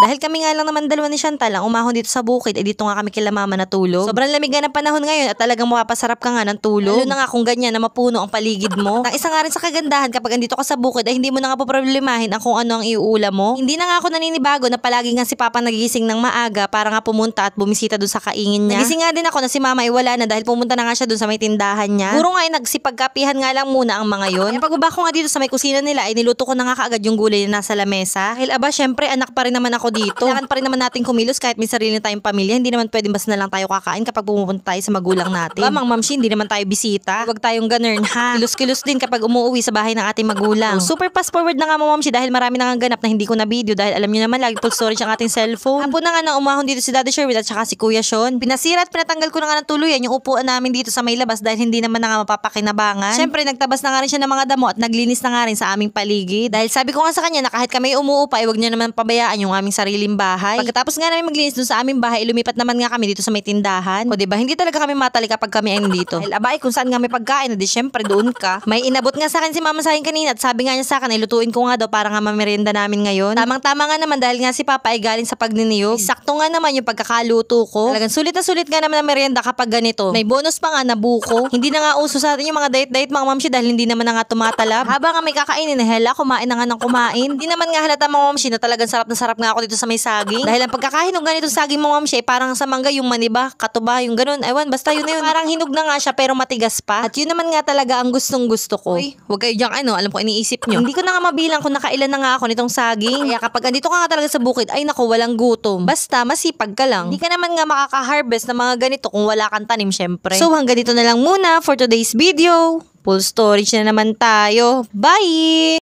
Dahil kami nga lang naman dalawa ni Chantal ang umahon dito sa bukid, dito nga kami kila mama natulog. Sobrang lamig nga ng panahon ngayon at talagang mapapasarap ka nga ng tulog. Lalo na nga kung ganyan na mapuno ang paligid mo. Ang isa nga rin sa kagandahan kapag andito ka sa bukid ay hindi mo na nga poproblemahin ang kung ano ang iuulam mo. Hindi na nga ako naninibago na palagi nga si Papa nagigising ng maaga para nga pumunta at bumisita dun sa kaingin niya. Nagising nga din ako na si Mama ay wala na dahil pumunta na nga siya dun sa may tindahan niya. Puro nga ay nagsipagkapihan nga lang muna ang mga yon. Pagbaba ko nga dito sa may kusina nila ay niluto ko na nga kaagad yung gulay na nasa lamesa. Dahil aba syempre anak pa rin naman ako dito. Kailangan pa rin naman natin kumilos kahit may sarili tayong pamilya. Hindi naman pwedeng basta na lang tayo kakain kapag pumupunta tayo sa magulang natin. Ba, Mang Mamsi, hindi naman tayo bisita. Huwag tayong ganern ha. Kilos-kilos din kapag umuwi sa bahay ng ating magulang. Super fast forward na nga Mang Mamsi dahil marami na nga ganap na hindi ko na video dahil alam niyo naman lagi full storage ang ating cellphone. Hapon na nga nang umahon dito si Daddy Sherwin at saka si Kuya Sean. Pinasira at pinatanggal ko na nga ng tuluyan yung upuan namin dito sa may labas dahil hindi naman na nga mapapakinabangan. Syempre nagtabas na nga rin siya ng mga damo at naglinis na nga rin sa aming paligid. Dahil sabi ko nga sa kanya na kahit kami umuupa ay huwag niya naman pabayaan yung aming sariling bahay. Pagkatapos nga namin maglinis dun sa aming bahay, lumipat naman nga kami dito sa may tindahan. O diba, hindi talaga kami matali kapag kami ay nandito. Dahil abay kung saan nga may pagkain, di syempre doon ka. May inabot nga sa akin si Mama sa akin kanina at sabi nga niya sa akin ay lutuin ko nga daw para nga mamerienda namin ngayon. Tamang-tama nga naman dahil nga si Papa ay galing sa pagniniyog. Sakto nga naman yung pagkakaluto ko. Talagang sulit na sulit nga naman ang merienda kapag ganito. May bonus pa nga na buko. Hindi na nga uso sa atin yung mga diet-diet mga mamsi dahil hindi naman na nga tumatalab. Habang nga may kakainin hela, kumain na nga ng kumain. Hindi naman nga halata mga mamsi na talagang sarap na sarap nga ako dito sa may saging. Dahil ang pagkakahinog ganito saging mga mamsi ay parang sa mangga yung maniba, katuba, yung ganun. Ewan, basta yun na yun. Parang hinog na nga siya pero matigas pa. At yun naman nga talaga ang gustong gusto ko. Uy, huwag kayo diyang alam ko iniisip nyo. Hindi ko na nga mabilang kung nakailan na nga ako nitong saging. Kaya kapag andito ka nga talaga sa bukid, ay naku, walang gutom. Basta masipag ka lang. Hindi ka naman nga makaka-harvest ng mga ganito kung wala kang tanim syempre. So hanggang dito na lang muna for today's video. Full storage na naman tayo. Bye!